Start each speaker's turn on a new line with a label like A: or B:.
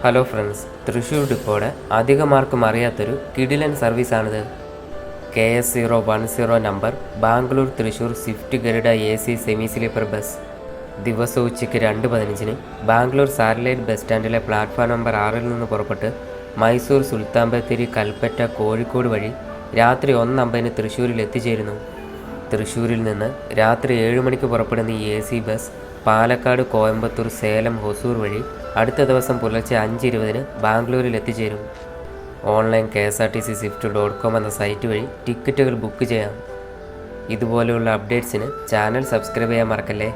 A: Hello friends, Thrissur ഡിപ്പോയുടെ അധികമാർക്കും അറിയാത്തൊരു കിടിലൻ സർവീസാണിത്. KS010 number Bangalore Thrissur swift Garuda AC semi sleeper bus. ദിവസവും ഉച്ചയ്ക്ക് 2:15 ബാംഗ്ലൂർ സാറ്റലൈറ്റ് ബസ് സ്റ്റാൻഡിലെ പ്ലാറ്റ്ഫോം നമ്പർ 6 നിന്ന് പുറപ്പെട്ട് മൈസൂർ സുൽത്താൻ ബത്തേരി കൽപ്പറ്റ കോഴിക്കോട് വഴി രാത്രി 1:50 തൃശ്ശൂരിൽ എത്തിച്ചേരുന്നു. തൃശ്ശൂരിൽ നിന്ന് രാത്രി 7 മണിക്ക് പുറപ്പെടുന്ന ഈ AC ബസ് പാലക്കാട്, കോയമ്പത്തൂർ, സേലം, ഹൊസൂർ വഴി അടുത്ത ദിവസം പുലർച്ചെ 5:20 ബാംഗ്ലൂരിൽ എത്തിച്ചേരും. ഓൺലൈൻ KSRTCSwift.com എന്ന സൈറ്റ് വഴി ടിക്കറ്റുകൾ ബുക്ക് ചെയ്യാം. ഇതുപോലെയുള്ള അപ്ഡേറ്റ്സിന് ചാനൽ സബ്സ്ക്രൈബ് ചെയ്യാൻ മറക്കല്ലേ.